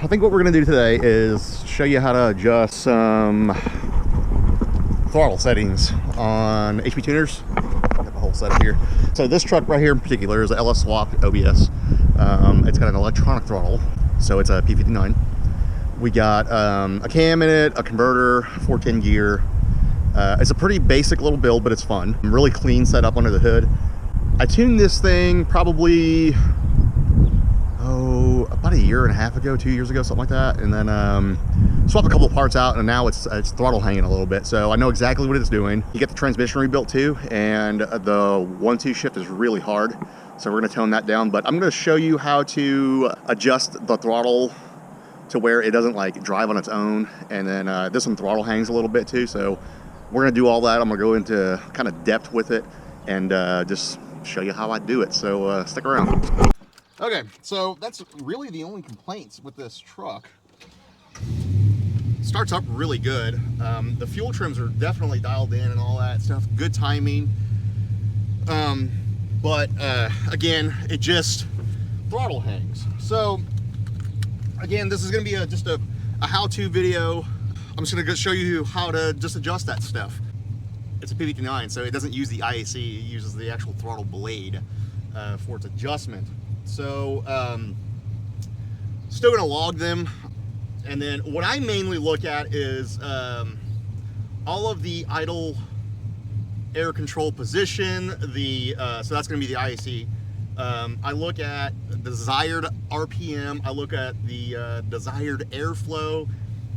I think what we're gonna do today is show you how to adjust some throttle settings on HP tuners. Got the whole setup here. So this truck right here in particular is a LS swap OBS. It's got an electronic throttle, so it's a P59. We got a cam in it, a converter, 410 gear. It's a pretty basic little build, but it's fun. Really clean setup under the hood. I tuned this thing probably about a year and a half ago, 2 years ago, something like that, and then swapped a couple of parts out, and now it's throttle hanging a little bit, so I know exactly what it's doing. You get the transmission rebuilt too, and the 1-2 shift is really hard, so we're going to tone that down. But I'm going to show you how to adjust the throttle to where it doesn't like drive on its own, and then this one throttle hangs a little bit too, so we're going to do all that. I'm going to go into kind of depth with it and just show you how I do it, so stick around. Okay, so that's really the only complaints with this truck. Starts up really good. The fuel trims are definitely dialed in and all that stuff. Good timing. But again, it just throttle hangs. So again, this is going to be just a how-to video. I'm just going to show you how to just adjust that stuff. It's a P59, so it doesn't use the IAC. It uses the actual throttle blade for its adjustment. So still gonna log them, and then what I mainly look at is all of the idle air control position, so that's gonna be the IAC. I look at the desired RPM, I look at the desired airflow,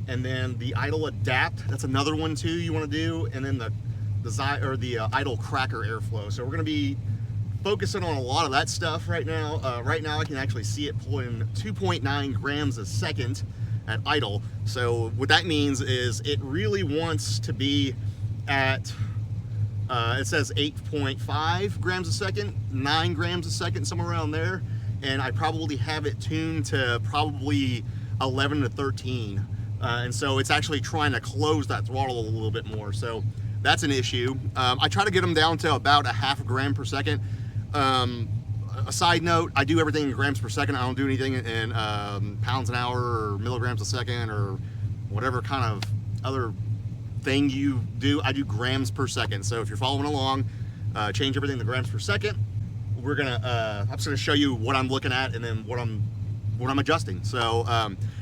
and then the idle adapt, that's another one too you want to do, and then the idle cracker airflow. So we're gonna be focusing on a lot of that stuff right now. Right now I can actually see it pulling 2.9 grams a second at idle. So what that means is it really wants to be at, it says 8.5 grams a second, 9 grams a second, somewhere around there. And I probably have it tuned to probably 11 to 13. And so it's actually trying to close that throttle a little bit more. So that's an issue. I try to get them down to about a half a gram per second. A side note, I do everything in grams per second. I don't do anything in pounds an hour or milligrams a second or whatever kind of other thing you do. I do grams per second. So if you're following along, change everything to grams per second. We're gonna I'm just gonna show you what I'm looking at and then what I'm adjusting. So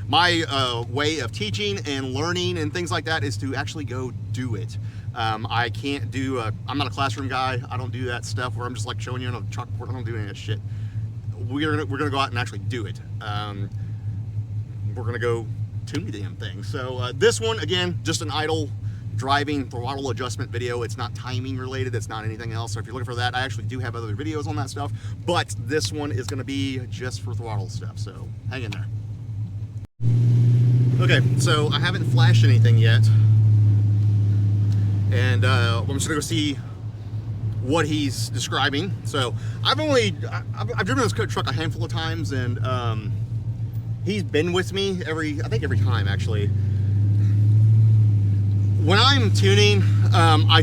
my way of teaching and learning and things like that is to actually go do it. I can't do I'm not a classroom guy. I don't do that stuff where I'm just like showing you on a chalkboard. I don't do any of that shit. We're gonna go out and actually do it. We're gonna go tune the damn thing. So this one, again, just an idle driving throttle adjustment video. It's not timing related. It's not anything else. So if you're looking for that, I actually do have other videos on that stuff, but this one is gonna be just for throttle stuff. So hang in there. Okay, so I haven't flashed anything yet. And I'm just gonna go see what he's describing. So I've driven this truck a handful of times, and he's been with me I think every time actually. When I'm tuning, I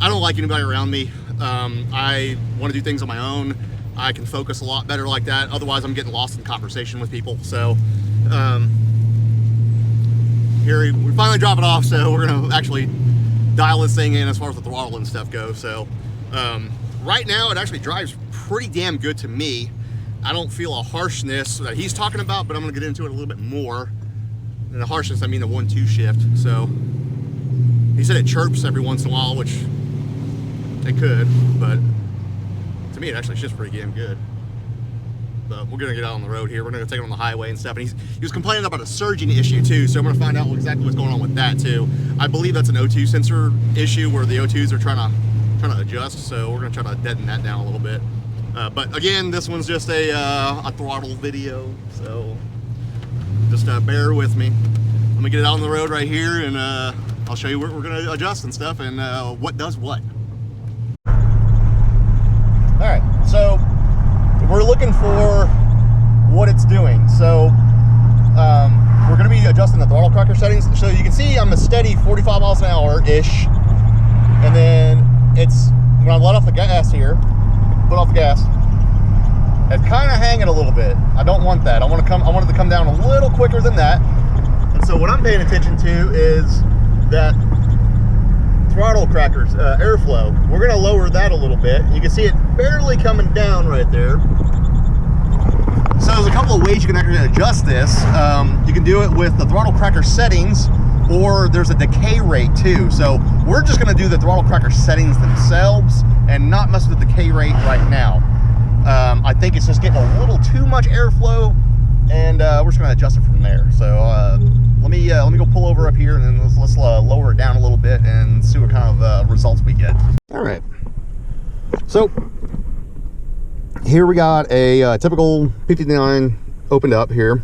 don't like anybody around me. I want to do things on my own. I can focus a lot better like that. Otherwise, I'm getting lost in conversation with people. So here we finally drop it off. So we're gonna actually dial this thing in as far as the throttle and stuff goes. So right now it actually drives pretty damn good to me. I don't feel a harshness that he's talking about, but I'm gonna get into it a little bit more. And the harshness, I mean the 1-2 shift. So he said it chirps every once in a while, which it could, but to me it actually shifts pretty damn good. But we're gonna get out on the road here. We're gonna take it on the highway and stuff. And he was complaining about a surging issue too, so I'm gonna find out exactly what's going on with that too. I believe that's an O2 sensor issue where the O2s are trying to adjust. So we're gonna try to deaden that down a little bit. But again, this one's just a throttle video, so just bear with me. I'm gonna get it out on the road right here, and I'll show you what we're gonna adjust and stuff, and what does what. All right, so we're looking for what it's doing. So we're going to be adjusting the throttle cracker settings. So you can see I'm a steady 45 miles an hour-ish. And then it's, when I let off the gas here, put off the gas, It's kind of hanging a little bit. I don't want that. I want it to come down a little quicker than that. And so what I'm paying attention to is that throttle cracker's airflow. We're going to lower that a little bit. You can see it barely coming down right there. So there's a couple of ways you can actually adjust this. You can do it with the throttle cracker settings, or there's a decay rate too. So we're just going to do the throttle cracker settings themselves and not mess with the decay rate right now. I think it's just getting a little too much airflow, and we're just going to adjust it from there. So let me go pull over up here, and then let's lower it down a little bit and see what kind of results we get. All right. So here we got a typical P59 opened up here.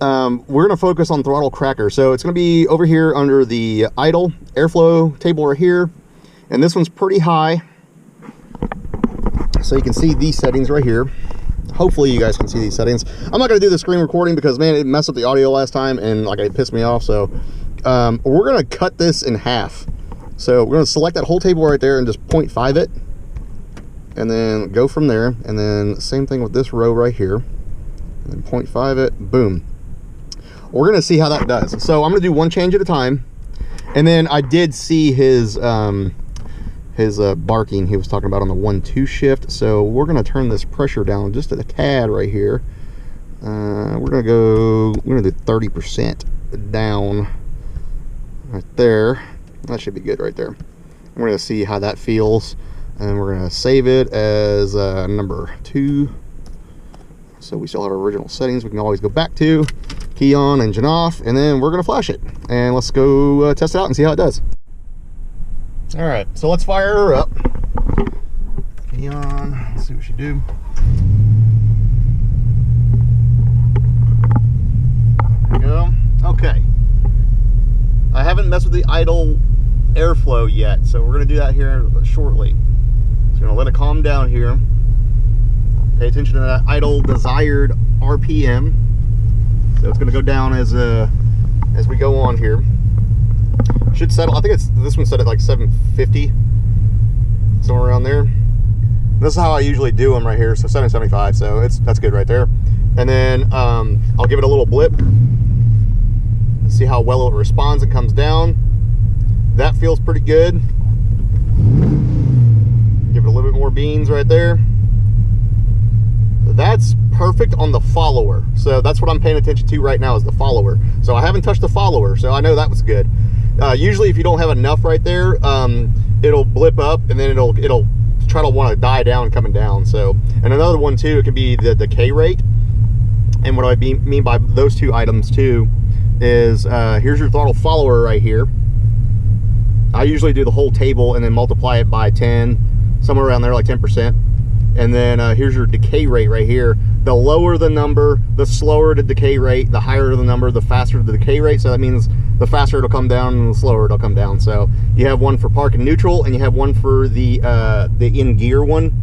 We're going to focus on throttle cracker. So it's going to be over here under the idle airflow table right here. And this one's pretty high. So you can see these settings right here. Hopefully you guys can see these settings. I'm not going to do the screen recording because, man, it messed up the audio last time and like it pissed me off. So we're going to cut this in half. So we're going to select that whole table right there and just 0.5 it. And then go from there. And then same thing with this row right here. And 0.5 it. Boom. We're going to see how that does. So I'm going to do one change at a time. And then I did see his barking he was talking about on the 1-2 shift. So we're going to turn this pressure down just a tad right here. We're going to do 30% down right there. That should be good right there. We're going to see how that feels, and we're going to save it as number 2. So we still have our original settings we can always go back to. Key on, engine off, and then we're going to flash it. And let's go test it out and see how it does. All right, so let's fire her up. Key on, let's see what she do. There we go. Okay. I haven't messed with the idle airflow yet, so we're gonna do that here shortly. So we're gonna let it calm down here. Pay attention to that idle desired RPM. So it's gonna go down as we go on here. Should settle, I think this one's set at like 750, somewhere around there. This is how I usually do them right here, so 775, so that's good right there. And then I'll give it a little blip, see how well it responds and comes down. That feels pretty good. Give it a little bit more beans right there. That's perfect on the follower, so that's what I'm paying attention to right now is the follower. So I haven't touched the follower, so I know that was good. Usually if you don't have enough right there, it'll blip up and then it'll try to want to die down coming down. So, and another one too, it can be the decay rate. And what I mean by those two items too is here's your throttle follower right here. I usually do the whole table and then multiply it by 10, somewhere around there, like 10%. And then here's your decay rate right here. The lower the number, the slower the decay rate. The higher the number, the faster the decay rate. So that means the faster it'll come down and the slower it'll come down. So you have one for park and neutral, and you have one for the in gear one.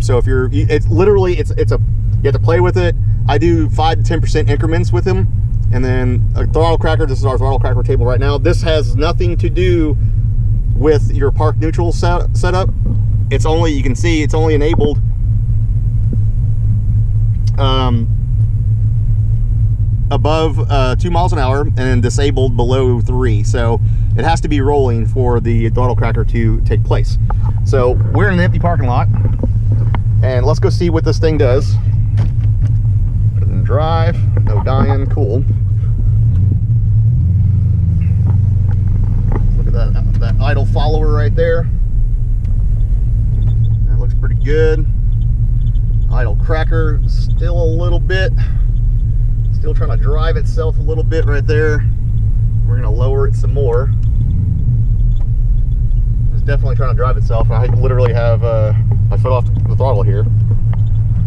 So if you're, it's literally you have to play with it. I do 5 to 10% increments with him. And then a throttle cracker. This is our throttle cracker table right now. This has nothing to do with your park neutral setup. It's only, you can see it's only enabled above 2 miles an hour and then disabled below 3. So it has to be rolling for the throttle cracker to take place. So we're in an empty parking lot, and let's go see what this thing does. Put it in drive, no dying, cool. Look at that idle follower right there. Pretty good. Idle cracker still a little bit, still trying to drive itself a little bit right there. We're gonna lower it some more. It's definitely trying to drive itself. I literally have my foot off the throttle here,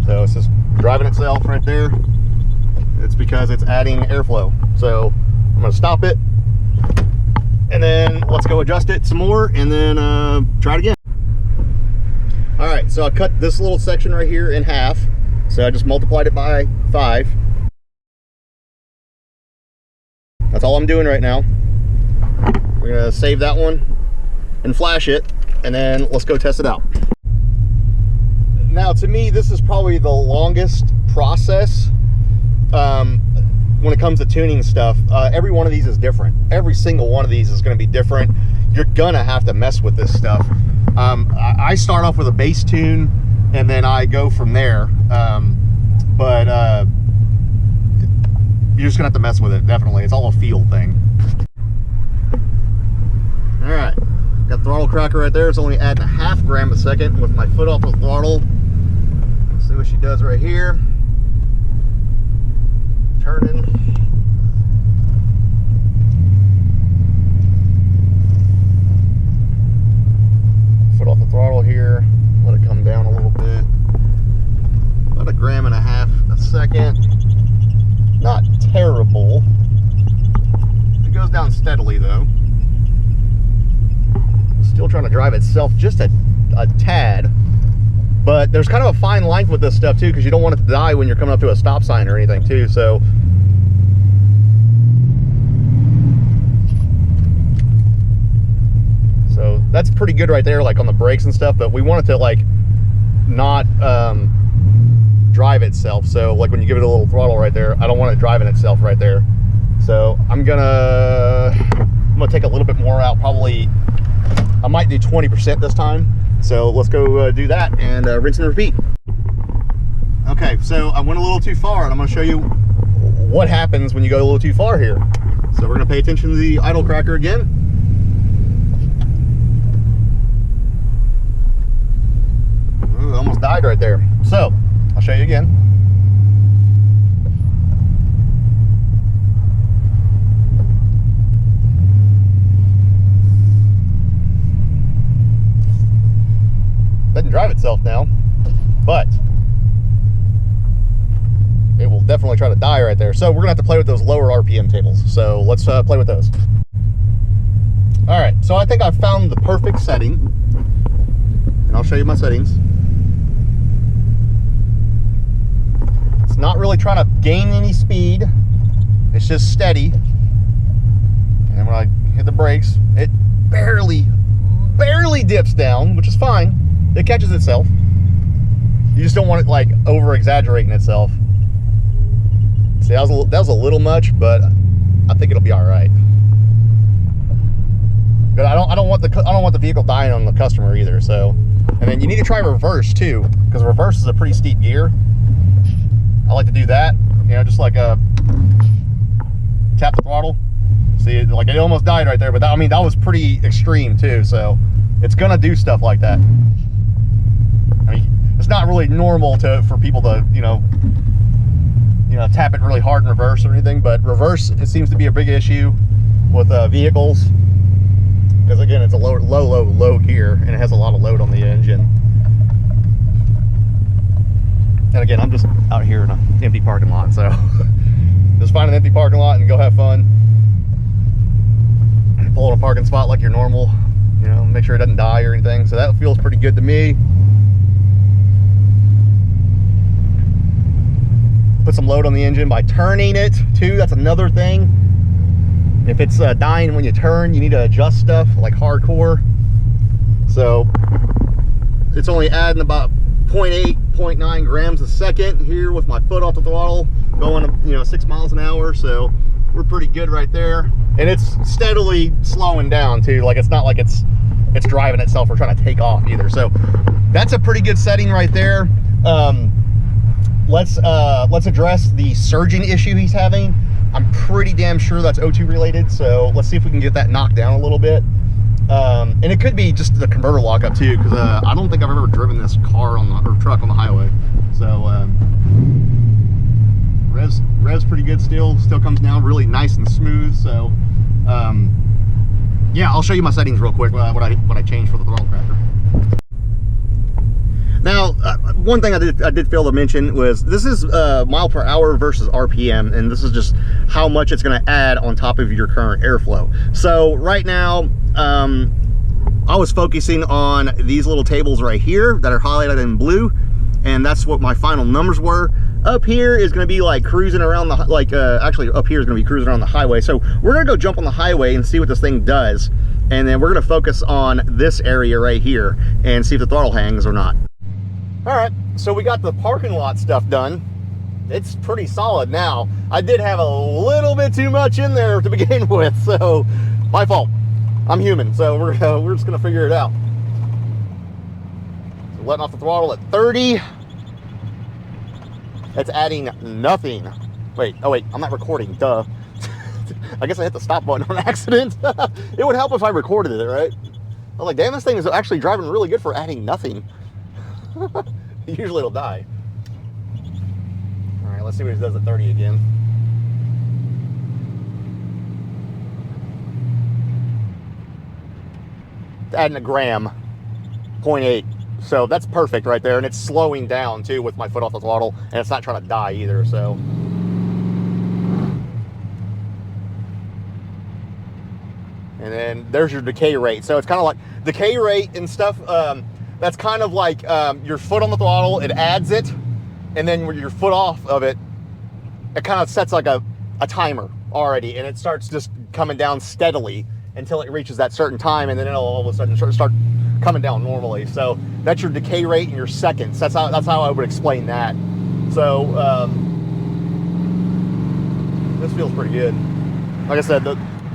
so it's just driving itself right there. It's because it's adding airflow. So I'm gonna stop it, and then let's go adjust it some more, and then try it again. All right, so I cut this little section right here in half. So I just multiplied it by 5. That's all I'm doing right now. We're gonna save that one and flash it, and then let's go test it out. Now, to me, this is probably the longest process when it comes to tuning stuff. Every one of these is different. Every single one of these is going to be different. You're gonna have to mess with this stuff. I start off with a base tune, and then I go from there. But you're just gonna have to mess with it, definitely. It's all a feel thing. All right, got throttle cracker right there. It's only adding 0.5 grams a second with my foot off the throttle. Let's see what she does right here. Turning. Foot off the throttle here. Let it come down a little bit. About 1.5 grams a second. Not terrible. It goes down steadily though. Still trying to drive itself just a tad. But there's kind of a fine line with this stuff too, because you don't want it to die when you're coming up to a stop sign or anything too. So that's pretty good right there, like on the brakes and stuff. But we want it to like not drive itself. So like when you give it a little throttle right there, I don't want it driving itself right there. So I'm gonna take a little bit more out. Probably I might do 20% this time. So let's go do that and rinse and repeat. Okay, so I went a little too far, and I'm going to show you what happens when you go a little too far here. So we're going to pay attention to the idle cracker again. Ooh, almost died right there. So I'll show you again. Doesn't drive itself now, but it will definitely try to die right there. So we're gonna have to play with those lower RPM tables. So let's play with those. All right, so I think I've found the perfect setting, and I'll show you my settings. It's not really trying to gain any speed. It's just steady. And when I hit the brakes, it barely dips down, which is fine. It catches itself. You just don't want it like over exaggerating itself. See, that was a little much, but I think it'll be all right. But I don't want the vehicle dying on the customer either. So, and then you need to try reverse too, because reverse is a pretty steep gear. I like to do that, you know, just like tap the throttle. See, like it almost died right there, but that, I mean, that was pretty extreme too. So it's gonna do stuff like that. I mean, it's not really normal for people to, you know, tap it really hard in reverse or anything, but reverse, it seems to be a big issue with vehicles, because again, it's a low gear, and it has a lot of load on the engine. And again, I'm just out here in an empty parking lot, so just find an empty parking lot and go have fun. Pull in a parking spot like you're normal, you know, make sure it doesn't die or anything. So that feels pretty good to me. Put some load on the engine by turning it too. That's another thing. If it's dying when you turn, you need to adjust stuff like hardcore. So it's only adding about 0.9 grams a second here with my foot off the throttle, going 6 miles an hour. So we're pretty good right there. And it's steadily slowing down too. Like it's not like it's driving itself or trying to take off either. So that's a pretty good setting right there. Let's address the surging issue he's having. I'm pretty damn sure that's O2 related, so let's see if we can get that knocked down a little bit. And it could be just the converter lockup too, because I don't think I've ever driven this car or truck on the highway. So rev's pretty good still comes down really nice and smooth. So yeah, I'll show you my settings real quick, what I changed for the throttle cracker. Now, one thing I did fail to mention was this is mile per hour versus RPM, and this is just how much it's going to add on top of your current airflow. So right now, I was focusing on these little tables right here that are highlighted in blue, and that's what my final numbers were. Up here is going to be like cruising around the, actually up here is going to be cruising around the highway. So we're going to go jump on the highway and see what this thing does, and then we're going to focus on this area right here and see if the throttle hangs or not. All right, so we got the parking lot stuff done. It's pretty solid now. I did have a little bit too much in there to begin with, so my fault. I'm human, so we're just gonna figure it out. So letting off the throttle at 30. That's adding nothing. Wait, oh wait, I'm not recording, duh. I guess I hit the stop button on accident. It would help if I recorded it, right? I was like, damn, this thing is actually driving really good for adding nothing. Usually it'll die. All right, let's see what it does at 30 again. It's adding a gram, 0.8. So that's perfect right there. And it's slowing down too with my foot off the throttle, and it's not trying to die either, so. And then there's your decay rate. So it's kind of like decay rate and stuff. That's kind of like your foot on the throttle, it adds it. And then when your foot off of it, it kind of sets like a timer already. And it starts just coming down steadily until it reaches that certain time. And then it'll all of a sudden start coming down normally. So that's your decay rate in your seconds. That's how I would explain that. So this feels pretty good. Like I said,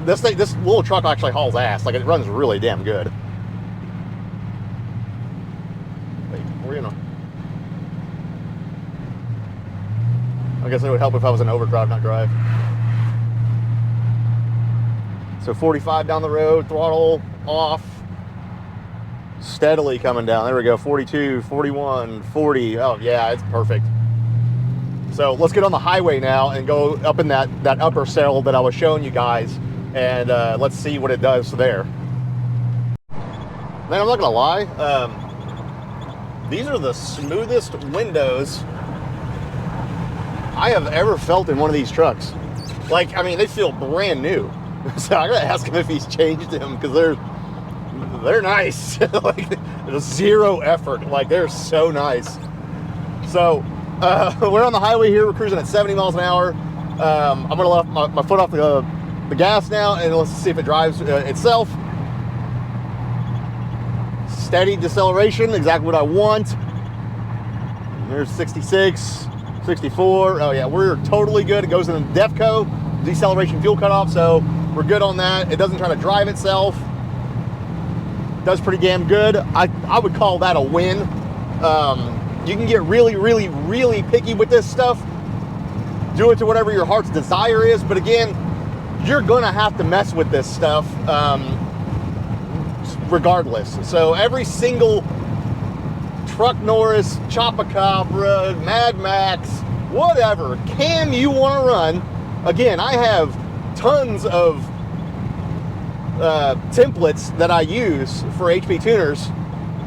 this little truck actually hauls ass. Like, it runs really damn good. Wait, we're gonna. I guess it would help if I was in overdrive, not drive. So 45 down the road, throttle off, steadily coming down. There we go, 42, 41, 40. Oh yeah, it's perfect. So let's get on the highway now and go up in that upper cell that I was showing you guys. And let's see what it does there. Man, I'm not gonna lie, these are the smoothest windows I have ever felt in one of these trucks. Like, I mean, they feel brand new. So I gotta ask him if he's changed them, because they're nice. Like, there's zero effort. Like, they're so nice. So we're on the highway here. We're cruising at 70 miles an hour. I'm gonna let my foot off the gas now, and let's see if it drives itself. Steady deceleration, exactly what I want. There's 66, 64. Oh yeah, we're totally good. It goes in the DEFCO, deceleration fuel cutoff, so we're good on that. It doesn't try to drive itself. Does pretty damn good. I would call that a win. You can get really, really, really picky with this stuff. Do it to whatever your heart's desire is, but again, you're gonna have to mess with this stuff regardless. So every single Truck Norris, Chopacabra, Mad Max, whatever cam you want to run, again, I have tons of templates that I use for HP tuners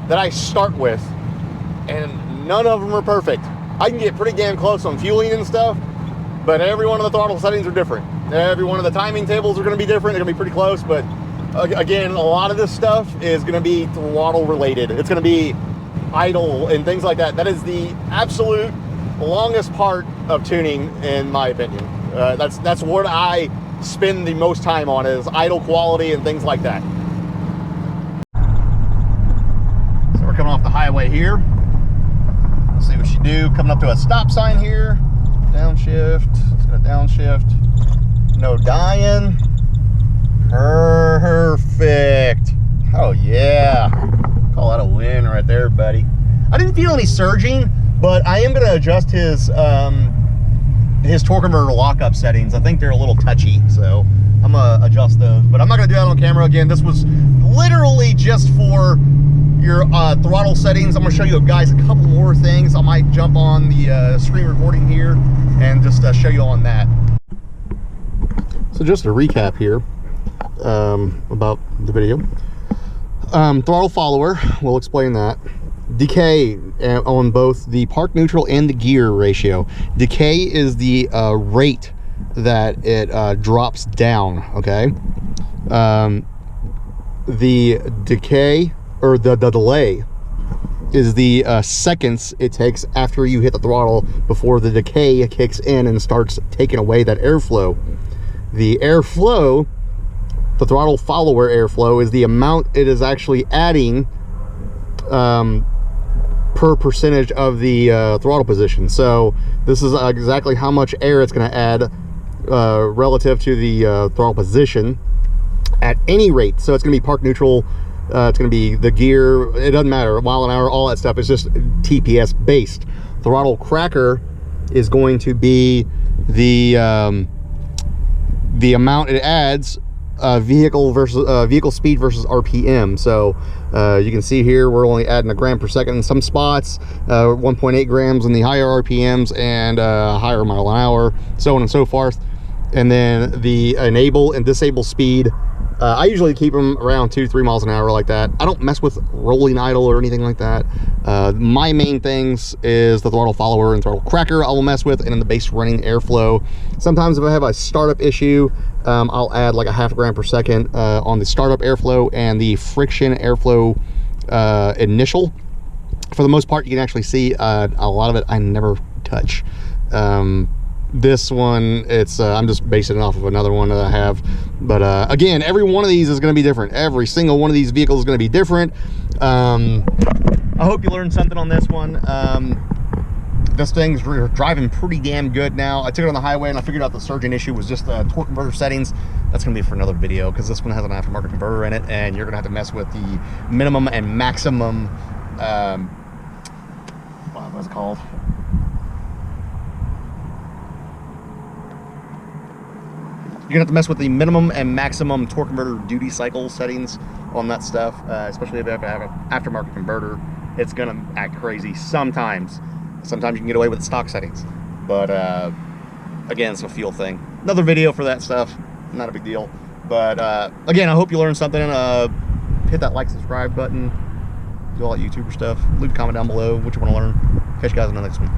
that I start with, and none of them are perfect. I can get pretty damn close on fueling and stuff, but every one of the throttle settings are different. Every one of the timing tables are going to be different. They're going to be pretty close, but again, a lot of this stuff is going to be throttle related. It's going to be idle and things like that. That is the absolute longest part of tuning, in my opinion. That's what I spend the most time on, is idle quality and things like that. So we're coming off the highway here. Let's see what you do. Coming up to a stop sign here. Downshift. Let's go downshift. No dying. Perfect. Oh yeah. Call that a win right there, buddy. I didn't feel any surging, but I am going to adjust his torque converter lockup settings. I think they're a little touchy, so I'm going to adjust those. But I'm not going to do that on camera. Again, this was literally just for your throttle settings. I'm going to show you guys a couple more things. I might jump on the screen recording here and just show you on that. So just a recap here about the video. Throttle follower, we'll explain that. Decay on both the park neutral and the gear ratio. Decay is the rate that it drops down, okay? The decay, or the delay, is the seconds it takes after you hit the throttle before the decay kicks in and starts taking away that airflow. The airflow, the throttle follower airflow, is the amount it is actually adding per percentage of the throttle position. So this is exactly how much air it's going to add relative to the throttle position at any rate. So it's going to be park neutral. It's going to be the gear. It doesn't matter. Mile an hour, all that stuff is just TPS based. Throttle cracker is going to be the amount it adds vehicle speed versus RPM. So you can see here we're only adding 1 gram per second in some spots, 1.8 grams in the higher RPMs, and higher mile an hour, so on and so forth. And then the enable and disable speed, I usually keep them around 2-3 miles an hour like that. I don't mess with rolling idle or anything like that. My main things is the throttle follower and throttle cracker I will mess with, and then the base running airflow. Sometimes if I have a startup issue, I'll add like 0.5 gram per second on the startup airflow and the friction airflow initial. For the most part, you can actually see a lot of it I never touch. This one, it's I'm just basing it off of another one that I have. But again, every one of these is going to be different. Every single one of these vehicles is going to be different. I hope you learned something on this one. This thing's driving pretty damn good now. I took it on the highway and I figured out the surging issue was just the torque converter settings. That's going to be for another video, because this one has an aftermarket converter in it, and you're going to have to mess with the minimum and maximum what's it called? You're gonna have to mess with the minimum and maximum torque converter duty cycle settings on that stuff, especially if you have to have an aftermarket converter. It's gonna act crazy sometimes. Sometimes you can get away with the stock settings, but again, it's a fuel thing. Another video for that stuff, not a big deal. But again, I hope you learned something. Hit that like, subscribe button, do all that YouTuber stuff. Leave a comment down below what you want to learn. Catch you guys in the next one.